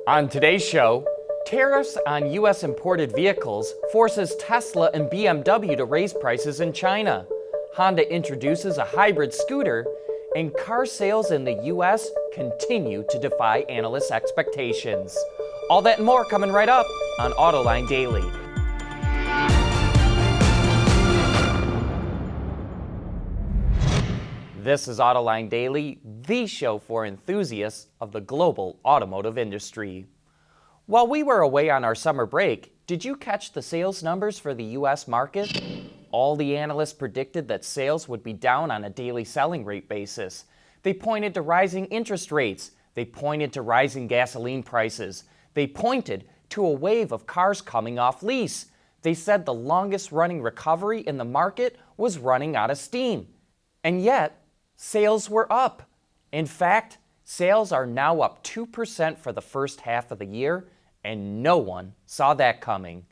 On today's show, tariffs on U.S. imported vehicles forces Tesla and BMW to raise prices in China. Honda introduces a hybrid scooter, and car sales in the U.S. continue to defy analysts' expectations. All that and more coming right up on Autoline Daily. This is Autoline Daily, the show for enthusiasts of the global automotive industry. While we were away on our summer break, did you catch the sales numbers for the U.S. market? All the analysts predicted that sales would be down on a daily selling rate basis. They pointed to rising interest rates. They pointed to rising gasoline prices. They pointed to a wave of cars coming off lease. They said the longest running recovery in the market was running out of steam. And yet, sales were up. In fact, sales are now up 2% for the first half of the year, and no one saw that coming.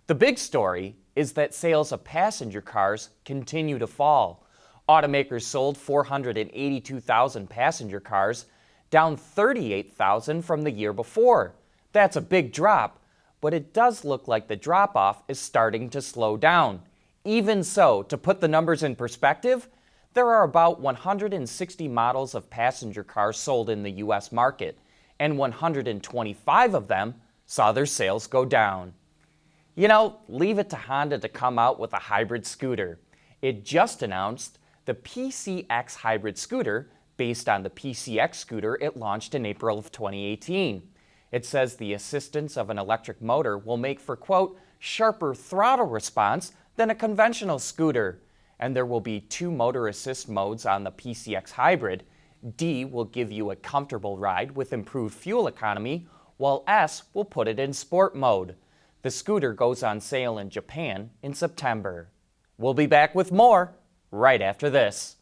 The big story is that sales of passenger cars continue to fall. Automakers sold 482,000 passenger cars, down 38,000 from the year before. That's a big drop, but it does look like the drop-off is starting to slow down. Even so, to put the numbers in perspective, there are about 160 models of passenger cars sold in the U.S. market, and 125 of them saw their sales go down. You know, leave it to Honda to come out with a hybrid scooter. It just announced the PCX hybrid scooter based on the PCX scooter it launched in April of 2018. It says the assistance of an electric motor will make for, quote, sharper throttle response than a conventional scooter. And there will be 2 motor assist modes on the PCX hybrid. D will give you a comfortable ride with improved fuel economy, while S will put it in sport mode. The scooter goes on sale in Japan in September. We'll be back with more right after this.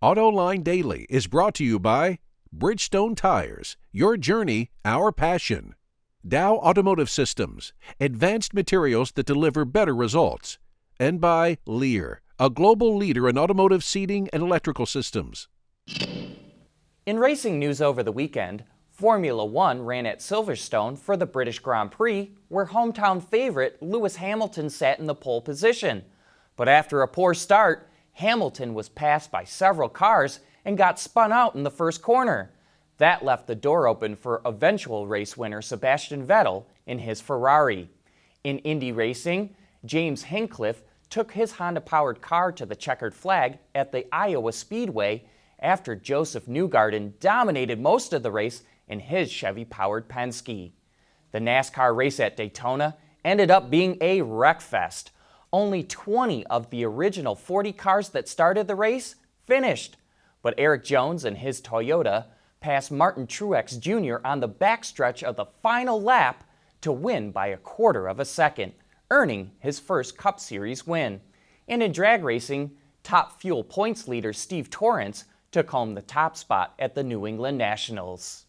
Autoline Daily is brought to you by Bridgestone Tires, your journey, our passion. Dow Automotive Systems, advanced materials that deliver better results. And by Lear, a global leader in automotive seating and electrical systems. In racing news over the weekend, Formula One ran at Silverstone for the British Grand Prix, where hometown favorite Lewis Hamilton sat in the pole position. But after a poor start, Hamilton was passed by several cars and got spun out in the first corner. That left the door open for eventual race winner Sebastian Vettel in his Ferrari. In Indy racing, James Hinchcliffe took his Honda-powered car to the checkered flag at the Iowa Speedway after Joseph Newgarden dominated most of the race in his Chevy-powered Penske. The NASCAR race at Daytona ended up being a wreckfest. Only 20 of the original 40 cars that started the race finished, but Eric Jones and his Toyota passed Martin Truex Jr. on the backstretch of the final lap to win by a quarter of a second, earning his first Cup Series win. And in drag racing, top fuel points leader Steve Torrence took home the top spot at the New England Nationals.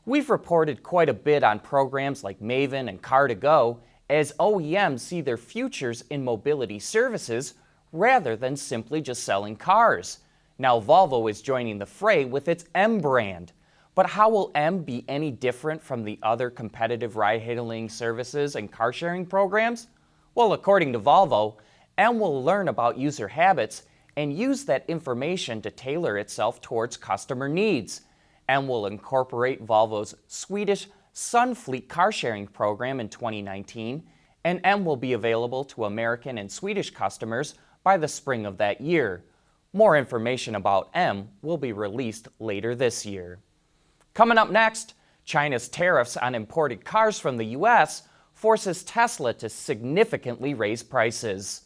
We've reported quite a bit on programs like Maven and Car2Go as OEMs see their futures in mobility services rather than simply just selling cars. Now Volvo is joining the fray with its M brand. But how will M be any different from the other competitive ride-hailing services and car-sharing programs? Well, according to Volvo, M will learn about user habits and use that information to tailor itself towards customer needs. M will incorporate Volvo's Swedish Sunfleet car-sharing program in 2019, and M will be available to American and Swedish customers by the spring of that year. More information about M will be released later this year. Coming up next, China's tariffs on imported cars from the U.S. forces Tesla to significantly raise prices.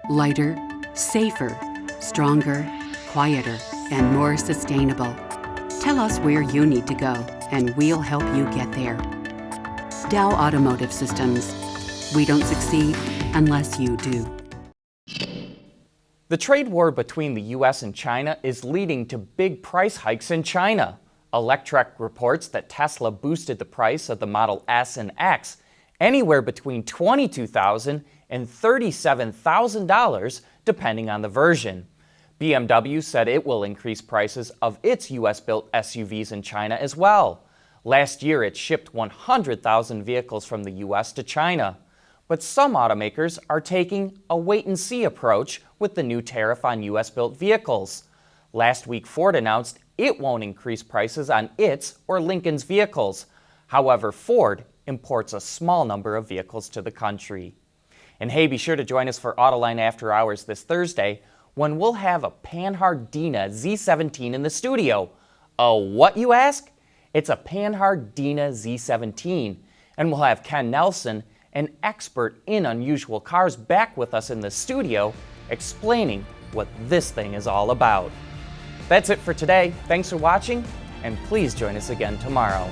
Lighter, safer, stronger, quieter, and more sustainable. Tell us where you need to go, and we'll help you get there. Dow Automotive Systems. We don't succeed unless you do. The trade war between the U.S. and China is leading to big price hikes in China. Electrek reports that Tesla boosted the price of the Model S and X anywhere between $22,000 and $37,000 depending on the version. BMW said it will increase prices of its US-built SUVs in China as well. Last year, it shipped 100,000 vehicles from the US to China. But some automakers are taking a wait-and-see approach with the new tariff on US-built vehicles. Last week, Ford announced it won't increase prices on its or Lincoln's vehicles. However, Ford imports a small number of vehicles to the country. And hey, be sure to join us for Autoline After Hours this Thursday, when we'll have a Panhard-Dina Z17 in the studio. A what, you ask? It's a Panhard-Dina Z17, and we'll have Ken Nelson, an expert in unusual cars, back with us in the studio explaining what this thing is all about. That's it for today. Thanks for watching, and please join us again tomorrow.